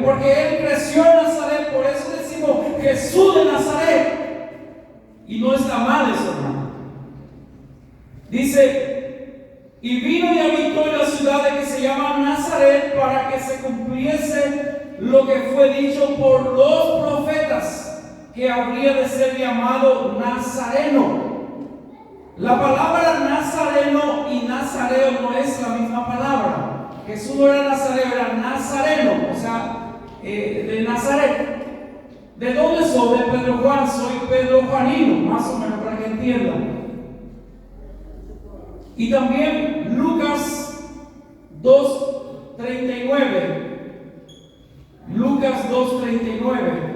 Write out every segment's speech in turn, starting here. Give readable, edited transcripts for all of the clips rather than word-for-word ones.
porque Él creció en Nazaret. Por eso decimos Jesús de Nazaret. Y no está mal eso, hermano. Dice, y vino y habitó en la ciudad de que se llama Nazaret, para que se cumpliese lo que fue dicho por los profetas, que habría de ser llamado Nazareno. La palabra nazareno y nazareo no es la misma palabra. Jesús no era nazareo, era nazareno, o sea, de Nazaret. ¿De dónde soy? De Pedro Juan. Soy Pedro Juanino, más o menos, para que entiendan. Y también Lucas 2:39. Lucas 2:39.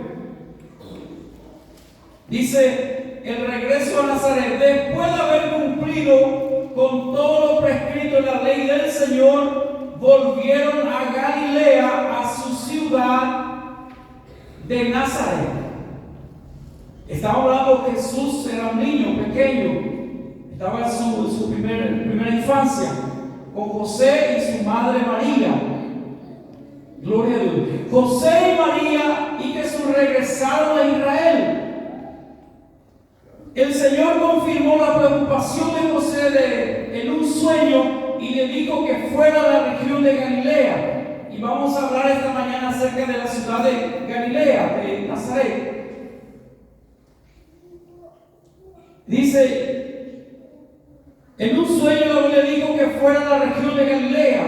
Dice, el regreso a Nazaret, después de haber cumplido con todo lo prescrito en la ley del Señor, volvieron a Galilea, a su ciudad de Nazaret. Estaba hablando que Jesús era un niño pequeño. Estaba en su primera infancia con José y su madre María. Gloria a Dios. José y María, y Jesús regresaron a Israel. El Señor confirmó la preocupación de José en un sueño y le dijo que fuera de la región de Galilea. Y vamos a hablar esta mañana acerca de la ciudad de Galilea, de Nazaret. Dice, en un sueño la Biblia dijo que fuera de la región de Galilea.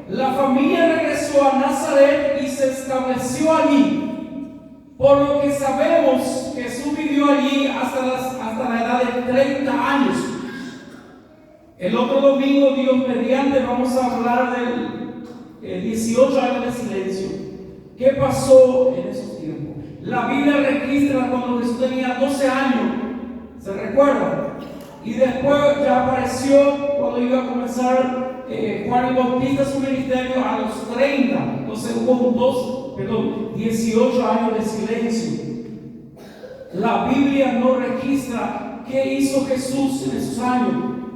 La familia regresó a Nazaret y se estableció allí. Por lo que sabemos, Jesús vivió allí hasta la edad de 30 años. El otro domingo, Dios mediante, vamos a hablar del 18 años de silencio. ¿Qué pasó en esos tiempos? La Biblia registra cuando Jesús tenía 12 años, ¿se recuerda? Y después ya apareció cuando iba a comenzar Juan el Bautista su ministerio a los 30. Entonces hubo 18 años de silencio. La Biblia no registra qué hizo Jesús en esos años.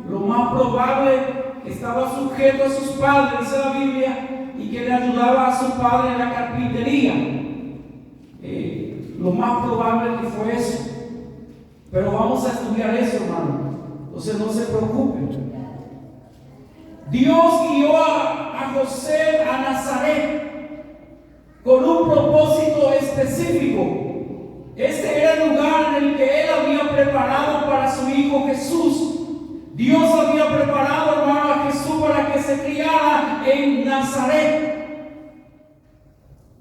Lo más probable, estaba sujeto a sus padres, dice la Biblia, y que le ayudaba a su padre en la carpintería. Lo más probable que fue eso. Pero vamos a estudiar eso, hermano. Entonces no se preocupen. Dios guió a José a Nazaret con un propósito específico. Este era el lugar en el que Él había preparado para su Hijo Jesús. Dios había preparado, hermano, a Jesús para que se criara en Nazaret.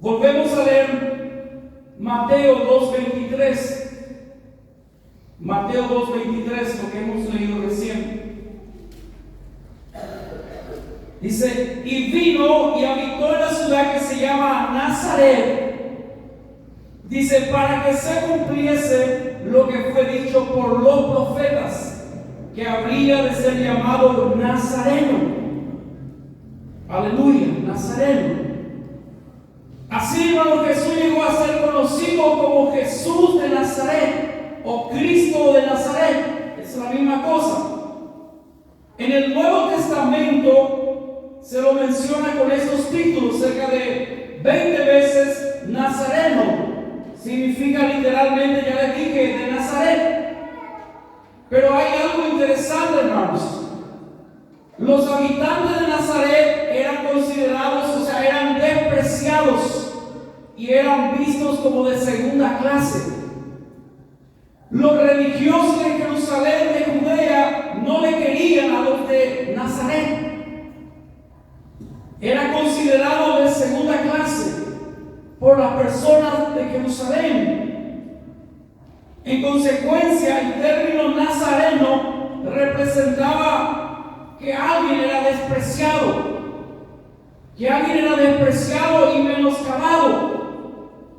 Volvemos a leer Mateo 2:23. Mateo 2:23, lo que hemos leído recién. Dice, y vino y habitó en la ciudad que se llama Nazaret. Dice, para que se cumpliese lo que fue dicho por los profetas, que habría de ser llamado Nazareno. Aleluya, Nazareno. Así, hermano, Jesús llegó a ser conocido como Jesús de Nazaret o Cristo de Nazaret. Es la misma cosa. En el Nuevo Testamento se lo menciona con estos títulos cerca de 20 veces. Nazareno significa literalmente, ya les dije, de Nazaret. Pero hay algo interesante, hermanos. Los habitantes de Nazaret eran considerados, o sea, eran despreciados y eran vistos como de segunda clase. Los religiosos de Jerusalén, de Judea, no le querían a los de Nazaret. Era considerado de segunda clase por las personas de Jerusalén. En consecuencia, el término nazareno representaba que alguien era despreciado, y menoscabado.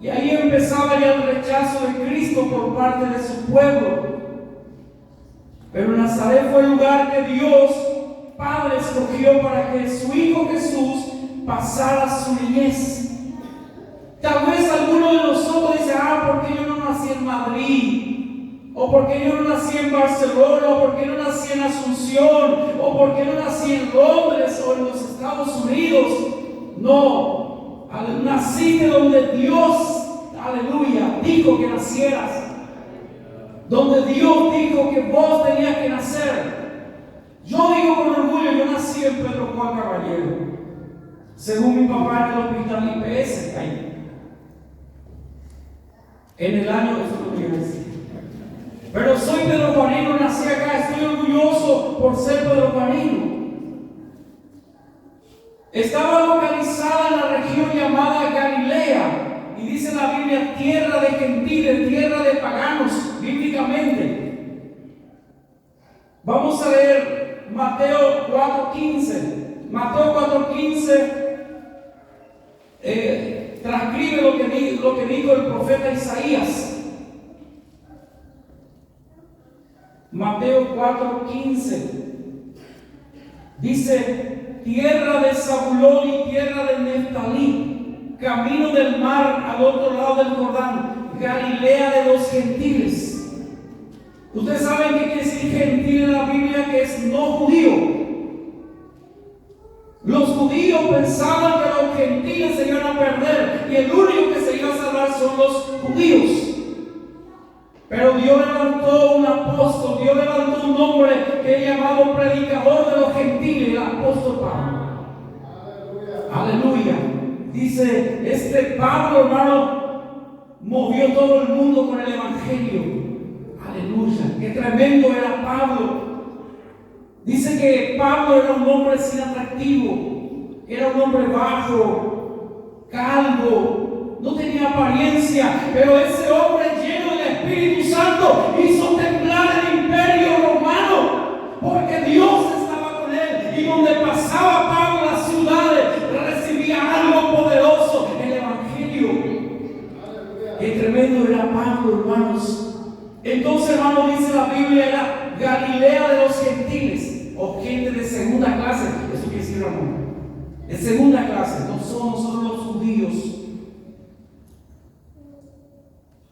Y ahí empezaba ya el rechazo de Cristo por parte de su pueblo. Pero Nazaret fue el lugar que Dios Padre escogió para que su Hijo Jesús pasara su niñez. Tal vez alguno de nosotros dice, ¿por qué yo no nací en Madrid? ¿O por qué yo no nací en Barcelona? ¿O por qué no nací en Asunción? ¿O por qué no nací en Londres o en los Estados Unidos? No, Naciste donde Dios, aleluya, dijo que nacieras. Donde Dios dijo que vos tenías que nacer. Yo digo con orgullo, yo nací en Pedro Juan Caballero. Según mi papá en el hospital IPS, ahí. En el año, eso no quiero decir. Pero soy pedrojuanino, nací acá, estoy orgulloso por ser pedrojuanino. Estaba localizada en la región llamada Galilea, y dice la Biblia, tierra de gentiles, tierra de paganos, bíblicamente. Vamos a leer Mateo 4:15. Mateo 4:15 transcribe lo que dijo el profeta Isaías. Mateo 4:15 dice: tierra de Zabulón y tierra de Neftalí, camino del mar al otro lado del Jordán, Galilea de los gentiles. Ustedes saben qué quiere decir gentil en la Biblia, que es no judío. Los judíos pensaban que los gentiles se iban a perder y el único que se iba a salvar son los judíos. Pero Dios levantó un apóstol, Dios levantó un hombre que es llamado predicador de los gentiles, el apóstol Pablo. Aleluya. Dice, este Pablo, hermano, movió todo el mundo con el evangelio. Aleluya. Qué tremendo era Pablo. Dice que Pablo era un hombre sin atractivo, era un hombre bajo, calvo, no tenía apariencia, pero ese hombre lleno del Espíritu Santo hizo temblar el imperio romano, porque Dios estaba con él, y donde pasaba Pablo a las ciudades recibía algo poderoso, el evangelio. Qué tremendo era Pablo, hermanos. Entonces, hermano, dice la Biblia, era Galilea de los gentiles, o gente de segunda clase. Eso quiere decir, hermano, de segunda clase. No somos nosotros los judíos,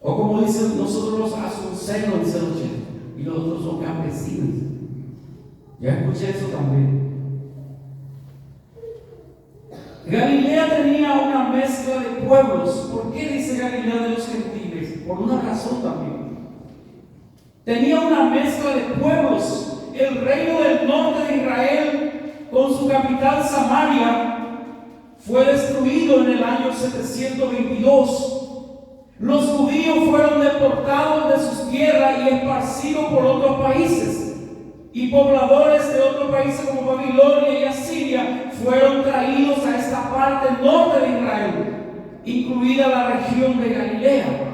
o como dicen nosotros los asuncenos, dice los chinos, y los otros son campesinos. Ya escuché eso también. Galilea tenía una mezcla de pueblos. ¿Por qué dice Galilea de los gentiles? Por una razón también. Tenía una mezcla de pueblos. El reino del norte de Israel, con su capital Samaria, fue destruido en el año 722. Los judíos fueron deportados de sus tierras y esparcidos por otros países. Y pobladores de otros países como Babilonia y Asiria fueron traídos a esta parte norte de Israel, incluida la región de Galilea.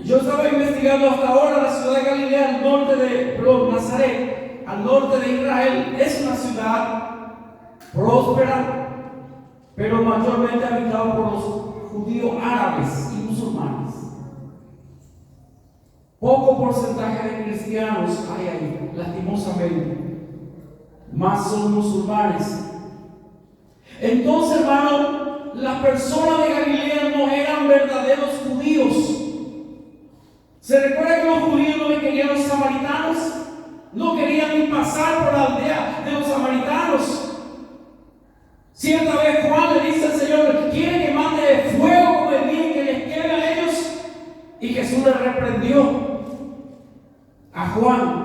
Yo estaba investigando hasta ahora la ciudad de Galilea, al norte de Nazaret, al norte de Israel. Es una ciudad próspera, pero mayormente habitada por los judíos árabes y musulmanes. Poco porcentaje de cristianos hay ahí, lastimosamente. Más son musulmanes. Entonces, hermano, las personas de Galilea no eran verdaderos judíos. ¿Se recuerda que los judíos no le querían a los samaritanos? No querían ni pasar por la aldea de los samaritanos. Cierta vez Juan le dice al Señor: ¿quiere que mande fuego como el día que les queme a ellos? Y Jesús le reprendió a Juan.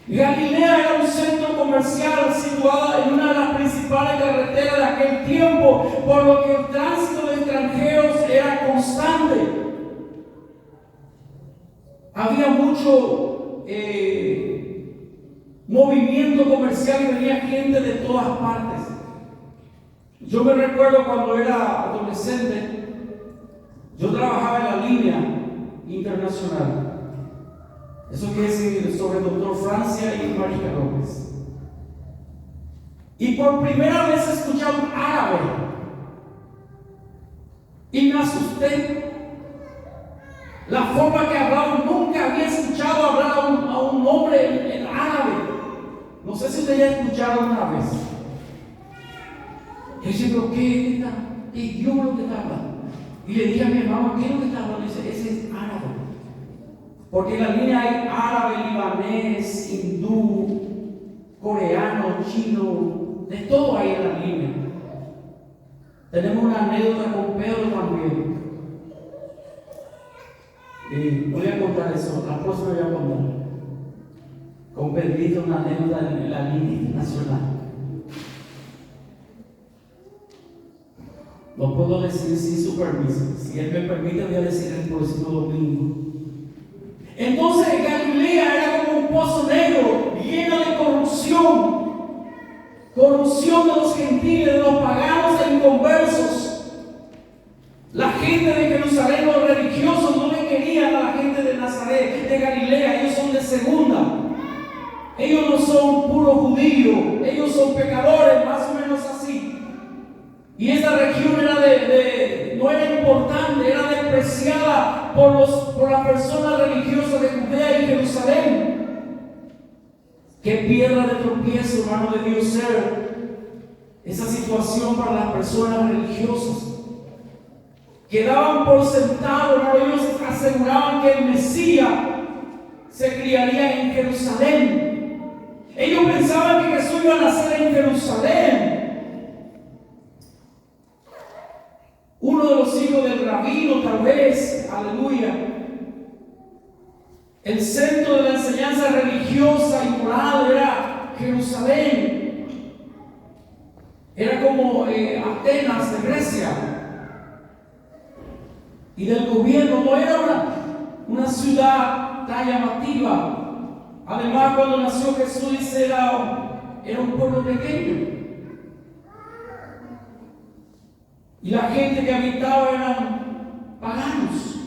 Galilea era un centro comercial situado en una de las principales carreteras de aquel tiempo, por lo que el tránsito de extranjeros era constante. Había mucho movimiento comercial y venía gente de todas partes. Yo me recuerdo cuando era adolescente, yo trabajaba en la línea internacional. Eso quiere decir sobre el doctor Francia y María López. Y por primera vez escuché a un árabe y me asusté. La forma que hablaban, nunca había escuchado hablar a un hombre en árabe. No sé si ustedes ya escucharon una vez. Y yo dije, pero ¿qué idioma lo que está hablando? Y le dije a mi hermano, ¿qué es lo que está hablando? Y dice, ese es árabe. Porque en la línea hay árabe, libanés, hindú, coreano, chino, de todo hay en la línea. Tenemos una anécdota con Pedro también. Voy a contar eso, la próxima voy a contar. Con Pedrito, una anécdota en la línea internacional. No puedo decir sin su permiso. Si él me permite, voy a decir el próximo domingo. Entonces Galilea era como un pozo negro, lleno de corrupción. Corrupción de los gentiles, de los paganos e inconversos. La gente de Jerusalén, los religiosos, no le querían a la gente de Nazaret, de Galilea. Ellos son de segunda. Ellos no son puros judíos. Ellos son pecadores, más o menos así. Y esta región era no era importante, era despreciada por las personas religiosas de Judea y Jerusalén. Qué piedra de tropiezo, hermano, debió ser esa situación para las personas religiosas. Quedaban por sentado, hermano, ellos aseguraban que el Mesías se criaría en Jerusalén. Ellos pensaban que Jesús iba a nacer en Jerusalén. Uno de los hijos del rabino, tal vez, aleluya. El centro de la enseñanza religiosa y moral era Jerusalén. Era como Atenas de Grecia. Y del gobierno, no era una ciudad tan llamativa. Además, cuando nació Jesús, dice, era un pueblo pequeño. Y la gente que habitaba eran paganos.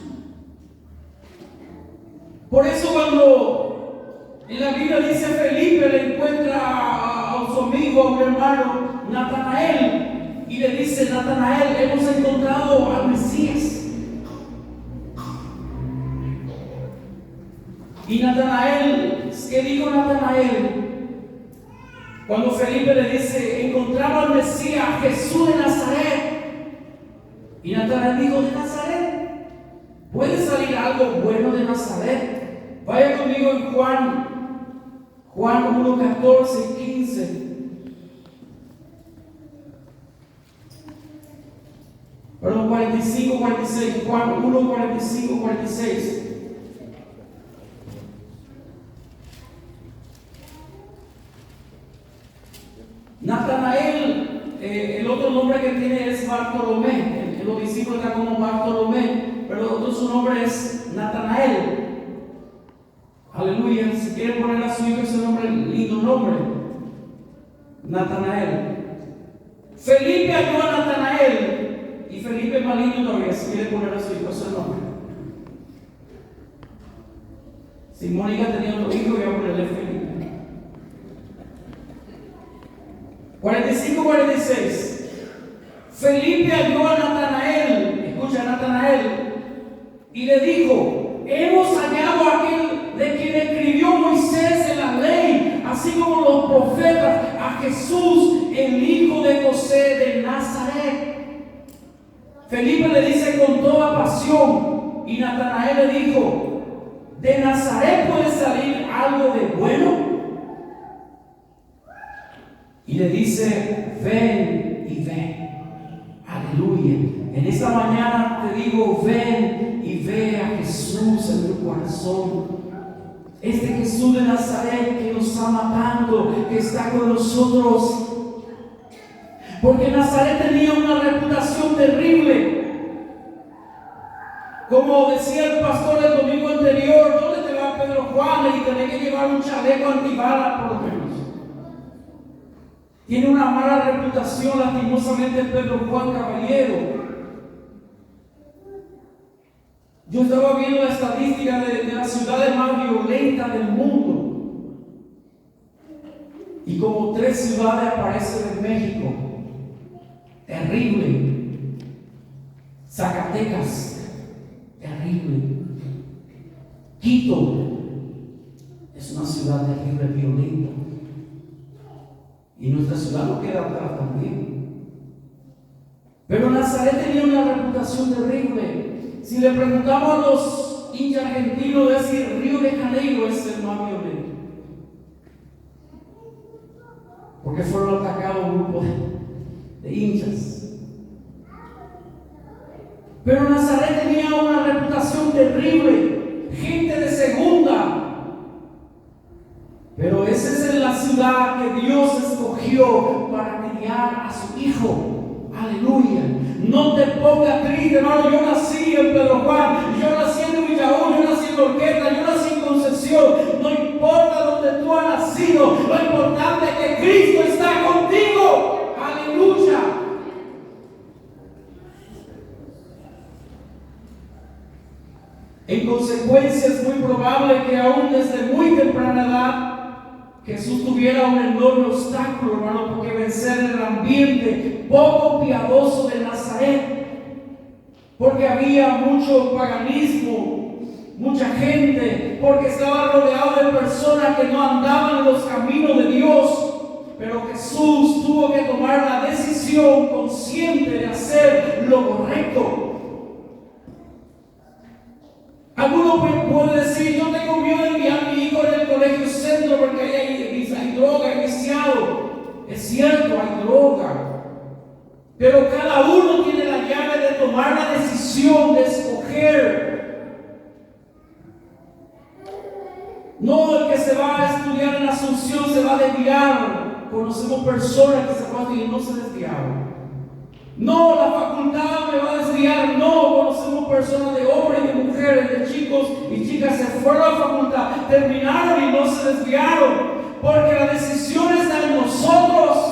Por eso cuando en la Biblia dice Felipe le encuentra a su amigo, a un hermano, Natanael, y le dice, Natanael, hemos encontrado al Mesías. Y Natanael, ¿qué dijo Natanael? Cuando Felipe le dice, encontramos al Mesías, Jesús de Nazaret. Y Natanael dijo, ¿de Nazaret? ¿Puede salir algo bueno de Nazaret? Vaya conmigo en Juan 1, 14 y 15. Perdón, 45, 46. Juan 1, 45, 46. Natanael, el otro nombre que tiene es Bartolomé. Los discípulos están como Bartolomé, pero su nombre es Natanael. Aleluya. Si quieren poner a su hijo ese nombre, lindo nombre, Natanael. Felipe halló a Natanael, y Felipe es más lindo todavía, si quiere poner a su hijo ese nombre. Si Mónica tenía otro hijo, voy a ponerle Felipe. 45, 46. Felipe halló a Natanael, escucha a Natanael, y le dijo, hemos hallado a aquel de quien escribió Moisés en la ley, así como los profetas, a Jesús, el hijo de José de Nazaret. Felipe le dice con toda pasión, y Natanael le dijo, ¿de Nazaret puede salir algo de bueno? Y le dice, ven y ve. Aleluya. En esta mañana te digo, ven y ve a Jesús en tu corazón. Este Jesús de Nazaret que nos ama tanto, que está con nosotros. Porque Nazaret tenía una reputación terrible. Como decía el pastor el domingo anterior, ¿dónde te va Pedro Juan? Y tenés que llevar un chaleco antibalas por lo menos. Tiene una mala reputación, lastimosamente, Pedro Juan Caballero. Yo estaba viendo la estadística de las ciudades más violentas del mundo. Y como 3 ciudades aparecen en México. Terrible. Zacatecas. Terrible. Quito. Es una ciudad terrible, violenta. Y nuestra ciudad no queda atrás también. Pero Nazaret tenía una reputación terrible. Si le preguntamos a los hinchas argentinos, decir Río de Janeiro es el más violento. Porque fueron atacados un grupo de hinchas. Pero Nazaret tenía una reputación terrible, gente de segunda. Pero esa es la ciudad que Dios escogió para criar a su hijo. Aleluya. No te pongas triste, hermano. Yo nací en Pedro Juan, yo nací en Villaú, yo nací en Orquesta, yo nací en Concepción. No importa donde tú has nacido, lo importante es que Cristo está contigo. Aleluya. En consecuencia, es muy probable que aún desde muy temprana edad Jesús tuviera un enorme obstáculo, hermano, porque vencer el ambiente poco piadoso de Nazaret, porque había mucho paganismo, mucha gente, porque estaba rodeado de personas que no andaban en los caminos de Dios. Pero Jesús tuvo que tomar la decisión consciente de hacer lo correcto. Algunos pueden decir: yo tengo miedo de enviar a mi hijo en el colegio centro porque hay droga, hay viciado. Es cierto, hay droga. Pero cada uno tiene la llave de tomar la decisión de escoger. No el que se va a estudiar en Asunción se va a desviar. Conocemos personas que se van a estudiar y no se desviaron. No, la facultad me va a desviar. No, conocemos personas de hombres y de mujeres, de chicos y chicas, se fueron a la facultad, terminaron y no se desviaron, porque la decisión está en nosotros.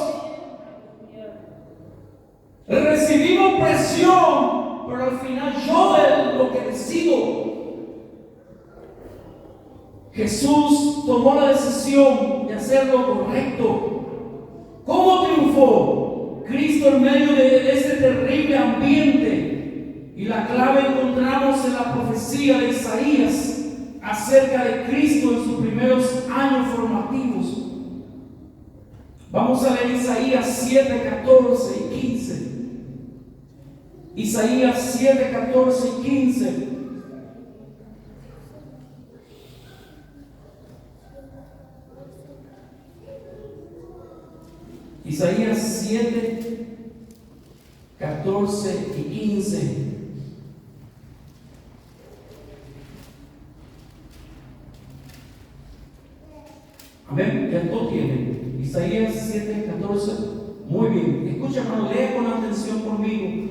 Recibimos presión, pero al final yo es lo que decido. Jesús tomó la decisión de hacer lo correcto. ¿Cómo triunfó Cristo en medio de este terrible ambiente? Y la clave encontramos en la profecía de Isaías acerca de Cristo en sus primeros años formativos. Vamos a leer Isaías 7, 14 y 15. Isaías 7, 14 y 15. Isaías 7, 14 y 15. Amén, ya todo tiene. Isaías 7, 14. Muy bien, escucha, hermano, lee con atención conmigo.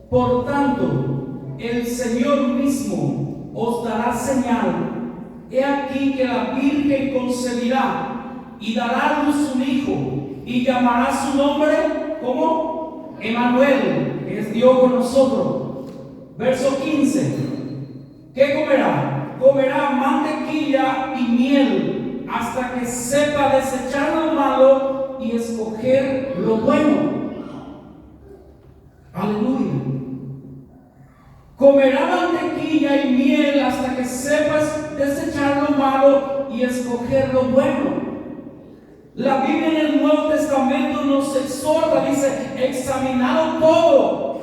Por tanto, el Señor mismo os dará señal. He aquí que la Virgen concebirá y dará a luz un hijo, y llamará su nombre, ¿cómo? Emmanuel, que es Dios con nosotros. Verso 15. ¿Qué comerá? Comerá mantequilla y miel hasta que sepa desechar lo malo y escoger lo bueno. Aleluya. Comerá mantequilla y miel hasta que sepas desechar lo malo y escoger lo bueno. La Biblia en el Nuevo Testamento nos exhorta, dice: examinado todo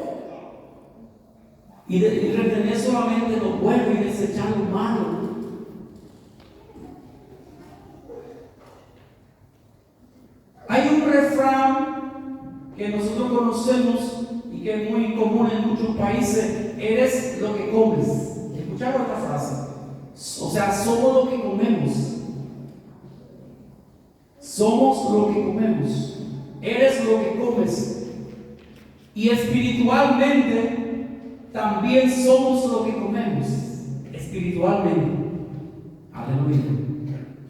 y retener solamente lo bueno y desechar lo malo. Hay un refrán que nosotros conocemos y que es muy común en muchos países: eres lo que comes. ¿Escucharon esta frase? O sea, somos lo que comemos. Somos lo que comemos. Eres lo que comes. Y espiritualmente también somos lo que comemos. Espiritualmente. Aleluya.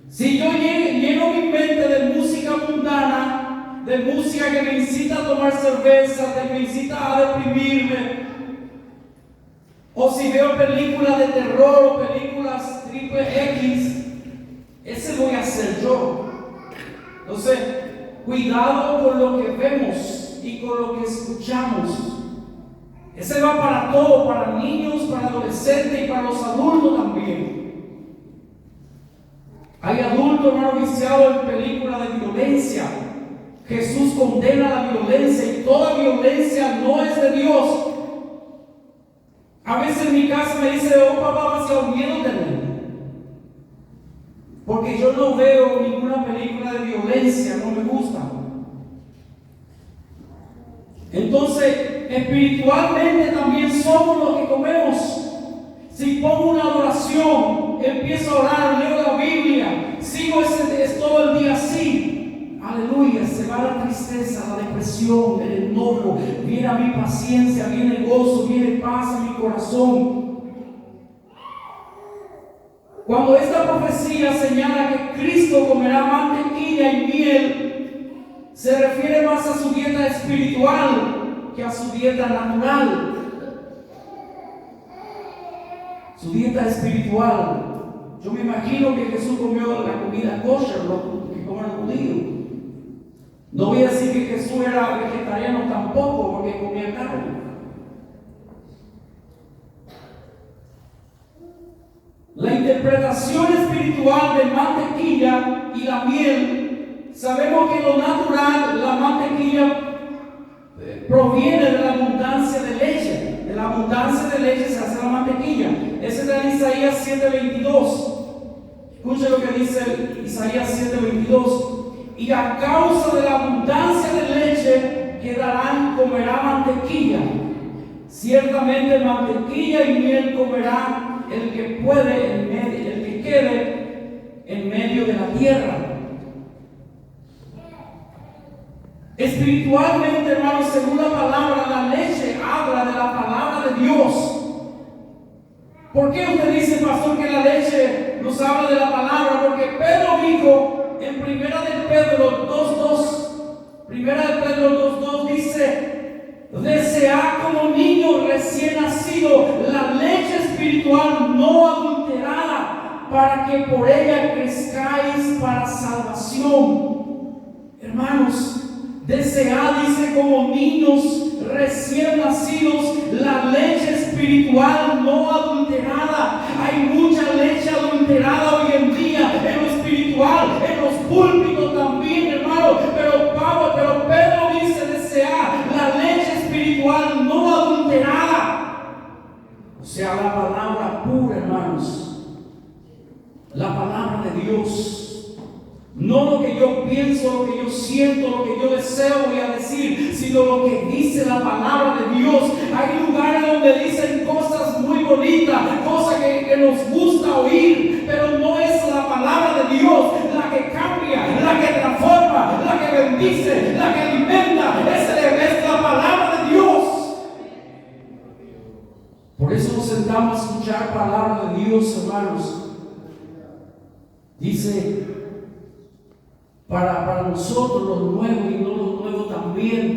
Si yo lleno mi mente de música mundana, de música que me incita a tomar cerveza, que me incita a deprimirme, o si veo películas de terror o películas triple X, ese voy a ser yo. Entonces, cuidado con lo que vemos y con lo que escuchamos. Ese va para todo, para niños, para adolescentes y para los adultos también. Hay adultos, hermano, viciados en películas de violencia. Jesús condena la violencia y toda violencia no es de Dios. A veces en mi casa me dice: oh papá, demasiado miedo tener. Porque yo no veo ninguna película de violencia, no me gusta. Entonces, espiritualmente también somos lo que comemos. Si pongo una adoración, empiezo a orar, leo la Biblia, sigo todo el día así, aleluya, se va la tristeza, la depresión, el enojo, viene a mi paciencia, viene el gozo, viene paz en mi corazón. Cuando esta profecía señala que Cristo comerá mantequilla y miel, se refiere más a su dieta espiritual que a su dieta natural. Su dieta espiritual. Yo me imagino que Jesús comió la comida kosher, lo que comen los judíos. No voy a decir que Jesús era vegetariano tampoco, porque comía carne. La interpretación espiritual de mantequilla y la miel, sabemos que lo natural, la mantequilla proviene de la abundancia de leche. De la abundancia de leche se hace la mantequilla. Ese está en Isaías 7:22. Escuche lo que dice Isaías 7:22. Y a causa de la abundancia de leche comerá mantequilla. Ciertamente mantequilla y miel comerá el que puede, el que quede en medio de la tierra. Espiritualmente, hermanos, según la palabra, la leche habla de la palabra de Dios. ¿Por qué usted dice, pastor, que la leche nos habla de la palabra? Porque Pedro dijo en Primera de Pedro 2:2 dice: desead como niño recién nacido la leche espiritual no adulterada, para que por ella crezcáis para salvación. Hermanos, desead, dice, como niños recién nacidos la leche espiritual no adulterada. Hay mucha leche adulterada hoy en día en lo espiritual, en los púlpitos también, hermano. Pero Pedro dice: desead la leche espiritual no adulterada. O sea, la palabra pura, hermanos. La palabra de Dios. No lo que yo pienso, lo que yo siento, lo que yo deseo voy a decir, sino lo que dice la palabra de Dios. Hay lugares donde dicen cosas muy bonitas, cosas que nos gusta oír, pero no es la palabra de Dios la que cambia, la que transforma, la que bendice, la que alimenta. Es la palabra de Dios. Por eso nos sentamos a escuchar palabra de Dios, hermanos. Dice: para nosotros los nuevos y no los nuevos también,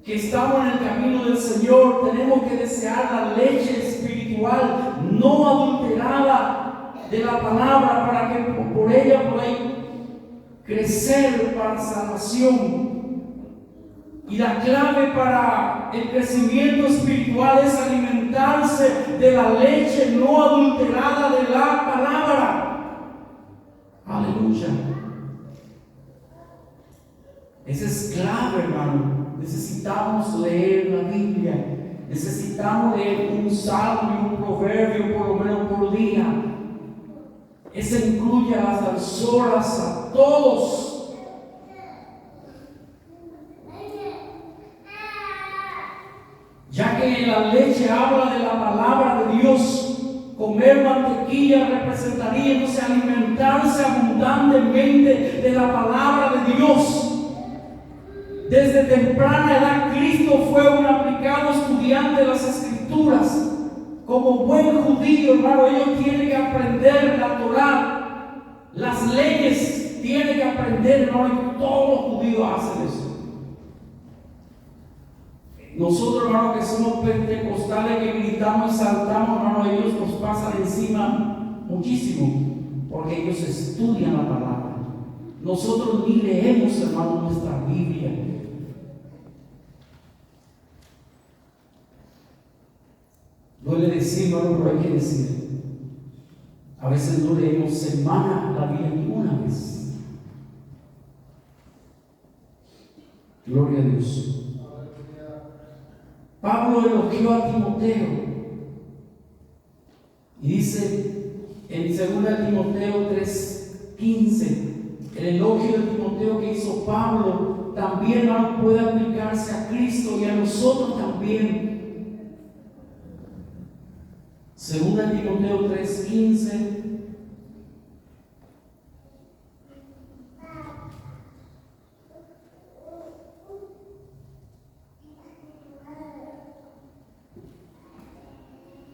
que estamos en el camino del Señor, tenemos que desear la leche espiritual no adulterada de la palabra, para que por ella podáis crecer para salvación. Y la clave para el crecimiento espiritual es alimentarse de la leche no adulterada de la palabra. Aleluya. Esa es clave, hermano. Necesitamos leer la Biblia. Necesitamos leer un salmo y un proverbio por lo menos por día. Eso incluye a las danzoras, a todos. Ya que la leche habla de la palabra de Dios, comer mantequilla representaría entonces alimentarse abundantemente de la palabra de Dios. Desde temprana edad Cristo fue un aplicado estudiante de las Escrituras. Como buen judío, hermano, ellos tienen que aprender la Torá, las leyes, tienen que aprender, hermano, y todos los judíos hacen eso. Nosotros, hermano, que somos pentecostales, que gritamos y saltamos, hermano, ellos nos pasan encima muchísimo, porque ellos estudian la palabra. Nosotros ni leemos, hermano, nuestra Biblia. Duele decir, hermano, pero hay que decir. A veces no leemos semana la Biblia ni una vez. Gloria a Dios. Pablo elogió a Timoteo y dice en 2 Timoteo 3:15, el elogio de Timoteo que hizo Pablo también, hermano, puede aplicarse a Cristo y a nosotros también. Segunda Timoteo 3:15.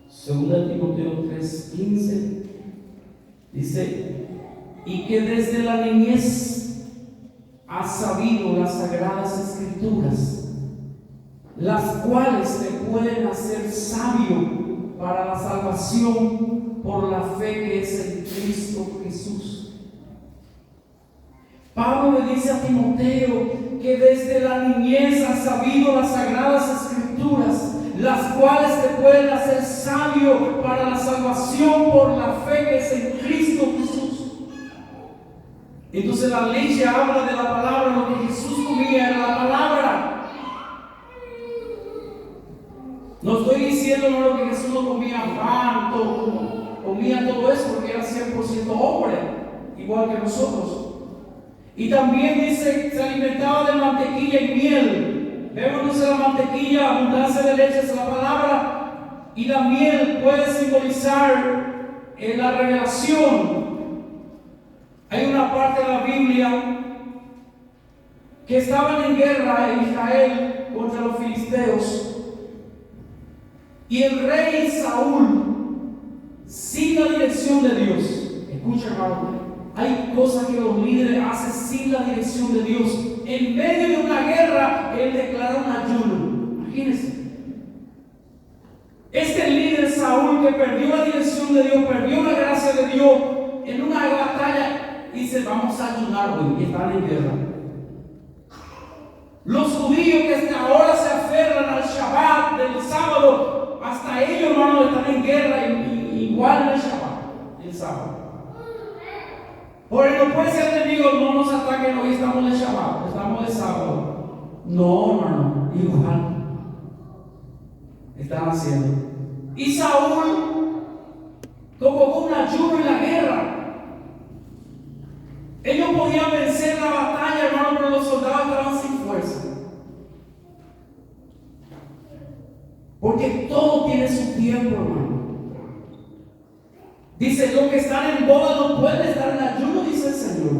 Segunda Timoteo 3:15 dice: y que desde la niñez has sabido las sagradas escrituras, las cuales te pueden hacer sabio para la salvación por la fe que es en Cristo Jesús. Pablo le dice a Timoteo que desde la niñez has sabido las sagradas escrituras, las cuales te pueden hacer sabio para la salvación por la fe que es en Cristo Jesús. Entonces la ley ya habla de la palabra, lo que Jesús comía era la palabra. No estoy diciendo, hermano, que Jesús no comía pan, comía todo eso porque era 100% hombre, igual que nosotros. Y también dice, se alimentaba de mantequilla y miel. Vemos entonces la mantequilla, abundancia de leche es la palabra, y la miel puede simbolizar la revelación. Hay una parte de la Biblia que estaban en guerra en Israel contra los filisteos, y el rey Saúl, sin la dirección de Dios, escucha, hermano, hay cosas que los líderes hacen sin la dirección de Dios. En medio de una guerra, él declara un ayuno. Imagínense. Este líder Saúl, que perdió la dirección de Dios, perdió la gracia de Dios en una batalla, dice: vamos a ayunar hoy, y están en guerra. Los judíos que hasta ahora se aferran al Shabbat del sábado, hasta ellos, hermanos, están en guerra, igual en el Shabbat, el sábado. Porque no puede ser enemigo, no nos ataquen, hoy estamos de Shabbat, estamos de sábado. No, hermano, igual están haciendo. Y Saúl convocó un ayuno en la guerra. Ellos podían vencer la batalla, hermano, pero los soldados estaban sin fuerza. Porque todo tiene su tiempo, hermano. Dice: los que están en boda no pueden estar en ayuno, dice el Señor.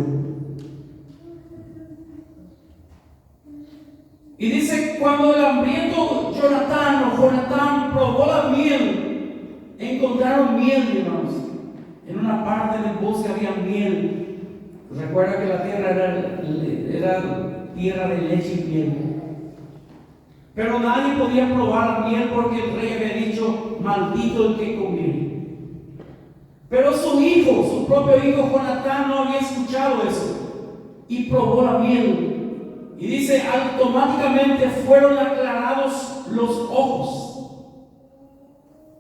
Y dice: cuando el hambriento Jonatán probó la miel, encontraron miel, hermanos. En una parte del bosque había miel. Recuerda que la tierra era tierra de leche y miel. Pero nadie podía probar la miel porque el rey había dicho: maldito el que comiere. Pero su hijo, su propio hijo Jonatán, no había escuchado eso y probó la miel. Y dice: automáticamente fueron aclarados los ojos.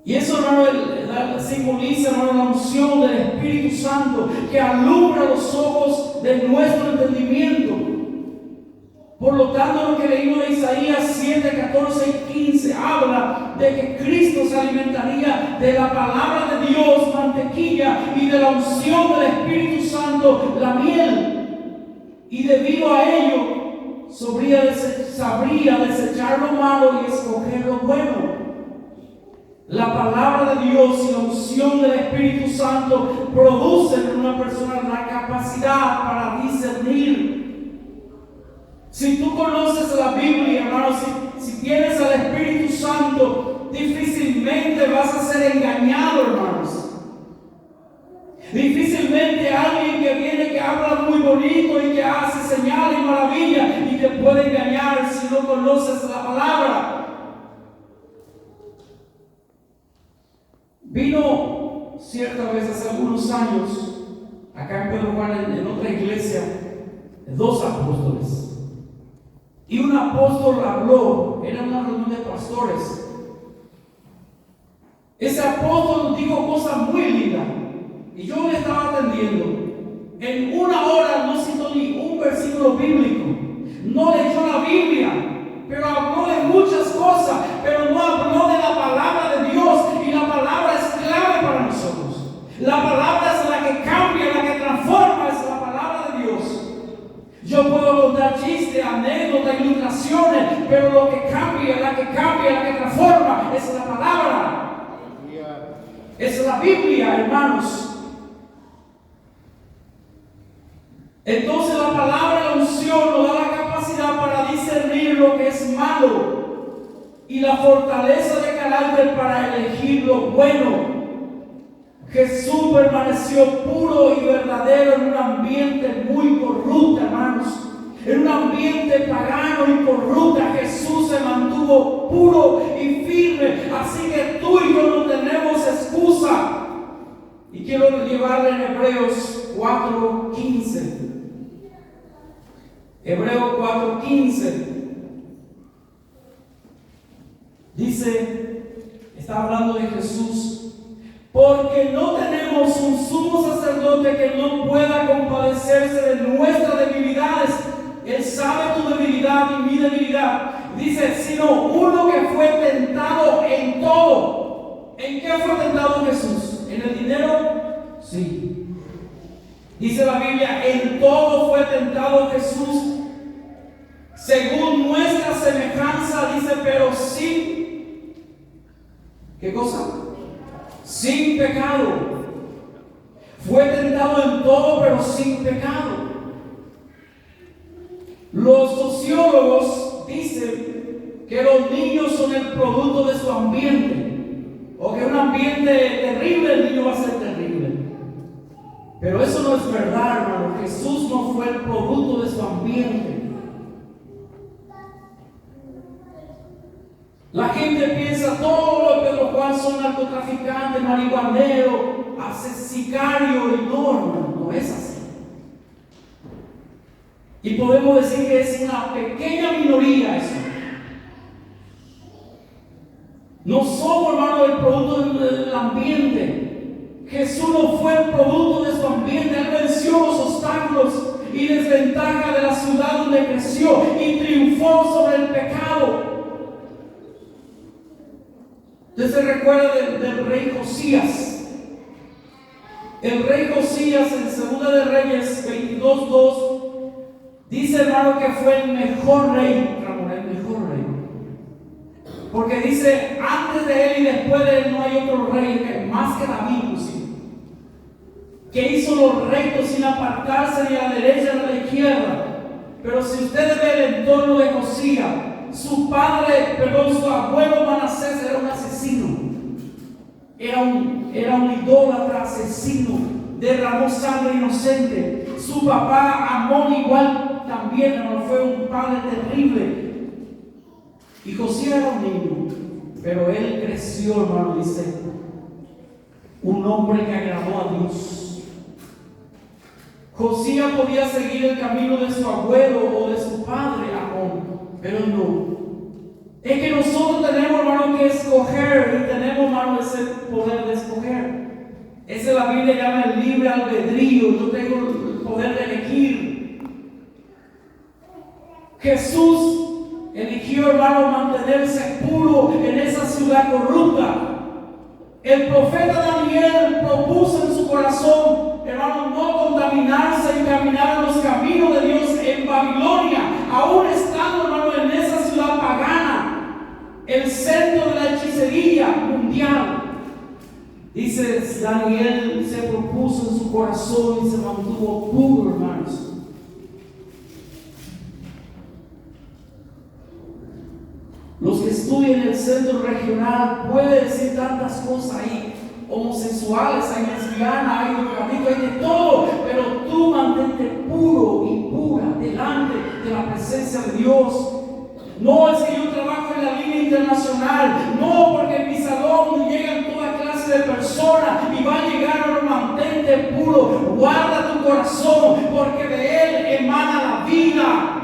Y eso, hermano, simboliza, hermano, la unción del Espíritu Santo que alumbra los ojos de nuestro entendimiento. Por lo tanto, lo que leímos en Isaías 7, 14 y 15 habla de que Cristo se alimentaría de la palabra de Dios, mantequilla, y de la unción del Espíritu Santo, la miel. Y debido a ello, sabría desechar lo malo y escoger lo bueno. La palabra de Dios y la unción del Espíritu Santo producen en una persona la capacidad para discernir. Si tú conoces la Biblia, hermano, si tienes al Espíritu Santo, difícilmente vas a ser engañado, hermanos. Difícilmente alguien que viene, que habla muy bonito y que hace señales y maravillas y te puede engañar si no conoces la palabra. Vino cierta vez hace algunos años, acá en Pedro Juan, en otra iglesia, 2 apóstoles. Y un apóstol habló, era una reunión de pastores. Ese apóstol dijo cosas muy lindas y yo le estaba atendiendo. En 1 hora no citó ni un versículo bíblico, no leyó la Biblia, pero habló de muchas cosas, pero no habló de la palabra de Dios. Y la palabra es clave para nosotros. La palabra es la que cambia, la que transforma, es la palabra de Dios. Yo puedo contar chistes, anécdotas, que cambia, la que transforma, es la palabra. Es la Biblia, hermanos. Entonces la palabra, la unción, nos da la capacidad para discernir lo que es malo y la fortaleza de carácter para elegir lo bueno. Jesús permaneció puro y verdadero en un ambiente muy corrupto, hermanos. En un ambiente pagano y corrupto, Jesús se mantuvo puro y firme. Así que tú y yo no tenemos excusa. Y quiero llevarle en Hebreos 4:15. Hebreos 4:15. Dice, está hablando de Jesús. Porque no tenemos un sumo sacerdote que no pueda compadecerse de nuestras debilidades. Él sabe tu debilidad y mi debilidad. Dice, sino uno que fue tentado en todo. ¿En qué fue tentado Jesús? ¿En el dinero? Sí. Dice la Biblia, en todo fue tentado Jesús, según nuestra semejanza, dice, pero sin, ¿qué cosa? Sin pecado. Fue tentado en todo, pero sin pecado. Los sociólogos dicen que los niños son el producto de su ambiente, o que un ambiente terrible, el niño va a ser terrible. Pero eso no es verdad, hermano. Jesús no fue el producto de su ambiente. La gente piensa todo lo que los cuales son narcotraficantes, marihuaneros, sicarios, y no es así. Y podemos decir que es una pequeña minoría eso. No somos, hermano, el producto del ambiente. Jesús no fue el producto de su ambiente. Él venció los obstáculos y desventajas de la ciudad donde creció y triunfó sobre el pecado. Usted se recuerda del rey Josías. El rey Josías en Segunda de Reyes 22:2 dice, hermano, que fue el mejor rey, Ramón, el mejor rey. Porque dice, antes de él y después de él no hay otro rey que más que David, inclusive, que hizo lo recto sin apartarse ni a la derecha ni a la izquierda. Pero si ustedes ven el entorno de Josías, su abuelo Manasés era un asesino. Era un idólatra, asesino, derramó sangre inocente. Su papá Amón igual también, hermano, fue un padre terrible. Y Josías era un niño, pero él creció, hermano, dice, un hombre que agradó a Dios. Josías podía seguir el camino de su abuelo o de su padre Amón, pero no. Es que nosotros tenemos, hermano, que escoger, y tenemos, hermano, ese poder de escoger. Ese la Biblia llama el libre albedrío. Yo tengo el poder de elegir. Jesús eligió, hermano, mantenerse puro en esa ciudad corrupta. El profeta Daniel propuso en su corazón, hermano, no contaminarse y caminar en los caminos de Dios en Babilonia, aún estando, hermano, en esa ciudad pagana, el centro de la hechicería mundial. Dice Daniel, se propuso en su corazón y se mantuvo puro, hermanos. Los que estudian el centro regional pueden decir tantas cosas ahí, homosexuales, hay lesbianas, hay drogadictos, hay de todo, pero tú mantente puro y pura delante de la presencia de Dios. No es que yo trabajo en la línea internacional, no, porque en mi salón llegan toda clase de personas y va a llegar, mantente puro, guarda tu corazón, porque de él emana la vida.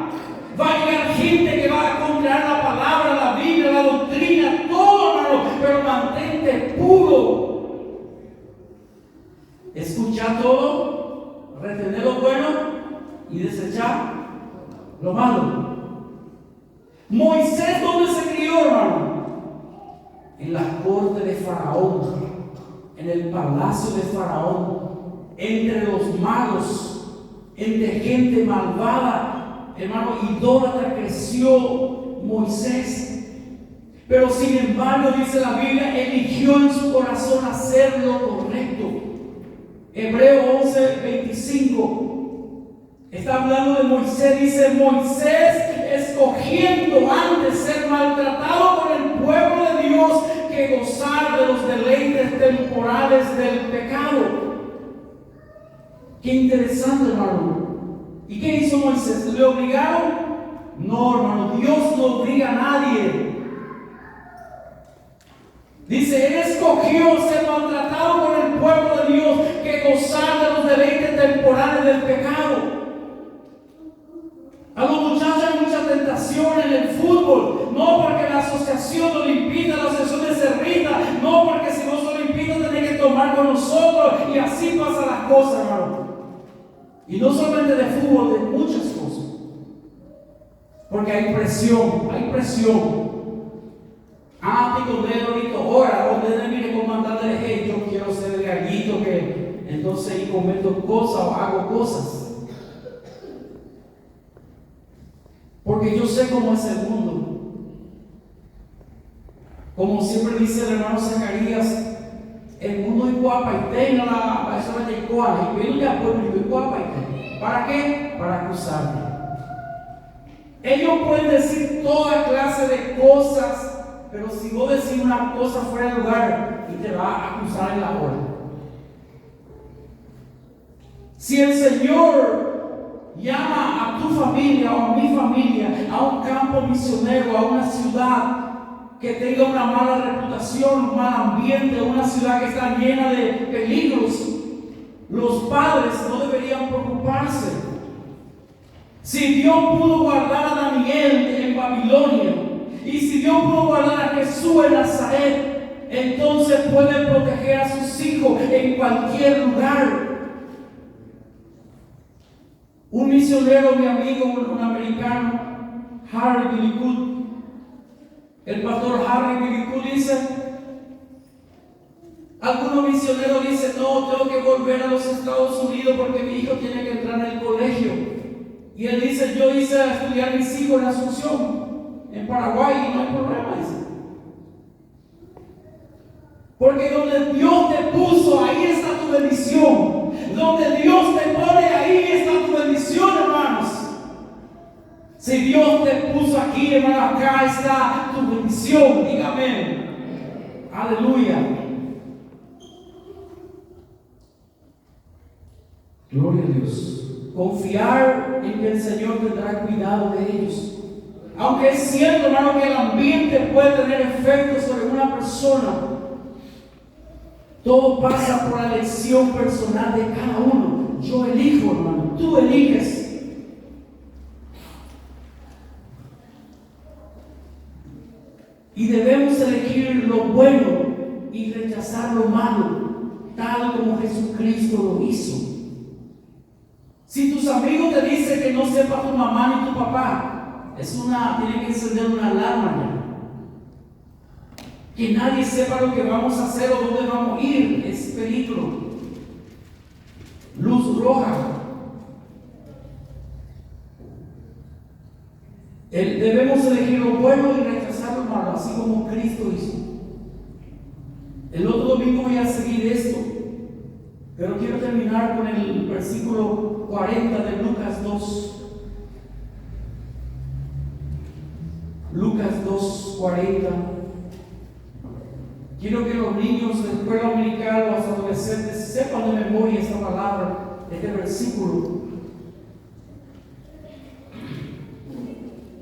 Va a llegar gente que va a contraer la palabra, la Biblia, la doctrina, todo, hermano, pero mantente puro. Escuchar todo, retener lo bueno y desechar lo malo. Moisés, ¿dónde se crió, hermano? En la corte de Faraón, en el palacio de Faraón, entre los magos, entre gente malvada. Hermano, idólatra creció Moisés. Pero sin embargo, dice la Biblia, eligió en su corazón hacer lo correcto. Hebreo 11:25 está hablando de Moisés. Dice: Moisés, escogiendo antes ser maltratado por el pueblo de Dios que gozar de los deleites temporales del pecado. Qué interesante, hermano. ¿Y qué hizo Moisés? ¿Le obligaron? No, hermano, Dios no obliga a nadie. Dice: Él escogió ser maltratado por el pueblo de Dios que gozar de los deleites temporales del pecado. A los muchachos hay mucha tentación en el fútbol. No porque la asociación no le impida, la asociación de Cerrita. No porque si no se lo impide, tiene que tomar con nosotros. Y así pasan las cosas, hermano. Y no solamente de fútbol, de muchas cosas. Porque hay presión, hay presión. Ticondero, ahorita, ahora, donde mire comandante de hey, yo quiero ser el gallito que entonces y cometo cosas o hago cosas. Porque yo sé cómo es el mundo. Como siempre dice el hermano Zacarías, el mundo es guapa y tenga la eso de igual y viene ya pueblo y guapa y ¿para qué? Para acusarte. Ellos pueden decir toda clase de cosas, pero si vos decís una cosa fuera de lugar y te va a acusar en la hora. Si el Señor llama a tu familia o a mi familia a un campo misionero, a una ciudad que tenga una mala reputación, un mal ambiente, una ciudad que está llena de peligros, los padres no deberían preocuparse. Si Dios pudo guardar a Daniel en Babilonia y si Dios pudo guardar a Jesús en Nazaret, entonces puede proteger a sus hijos en cualquier lugar. Un misionero, mi amigo, un americano, Harry Billikut, el pastor Harry Billikut dice, algunos misioneros dicen: no, tengo que volver a los Estados Unidos porque mi hijo tiene que entrar en el colegio. Y él dice: yo hice a estudiar mis hijos en Asunción, en Paraguay, y no hay problema, dice. Porque donde Dios te puso, ahí está tu bendición. Donde Dios te pone, ahí está tu bendición, hermanos. Si Dios te puso aquí, hermano, acá está tu bendición. Dígame. Aleluya. Gloria a Dios. Confiar en que el Señor tendrá cuidado de ellos. Aunque es cierto, hermano, que el ambiente puede tener efectos sobre una persona, todo pasa por la elección personal de cada uno. Yo elijo, hermano, tú eliges. Y debemos elegir lo bueno y rechazar lo malo, tal como Jesucristo lo hizo. Si tus amigos te dicen que no sepa tu mamá ni tu papá, tiene que encender una alarma ya. Que nadie sepa lo que vamos a hacer o dónde vamos a ir, es peligro. Luz roja. Debemos elegir lo bueno y rechazar lo malo, así como Cristo hizo. El otro domingo voy a seguir esto, pero quiero terminar con el versículo 40 de Lucas 2. Lucas 2:40. Quiero que los niños de escuela dominical, los adolescentes, sepan de memoria esta palabra, este versículo.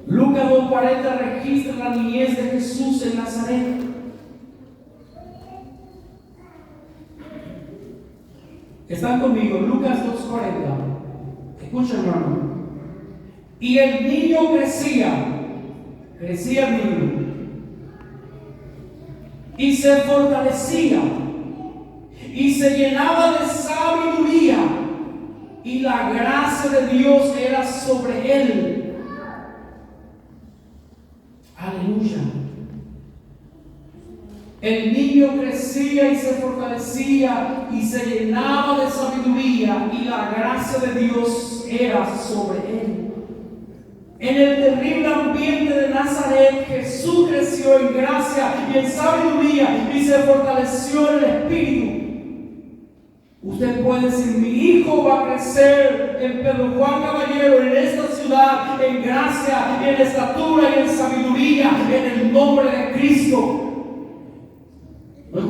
Lucas 2:40 registra la niñez de Jesús en Nazaret. ¿Están conmigo? Lucas 2:40. Escucha, hermano. Y el niño crecía el niño, y se fortalecía, y se llenaba de sabiduría, y la gracia de Dios era sobre él. Aleluya. El niño crecía y se fortalecía y se llenaba de sabiduría, y la gracia de Dios era sobre él. En el terrible ambiente de Nazaret, Jesús creció en gracia y en sabiduría y se fortaleció en el Espíritu. Usted puede decir, mi hijo va a crecer en Pedro Juan Caballero, en esta ciudad, en gracia, en estatura y en sabiduría, en el nombre de Cristo.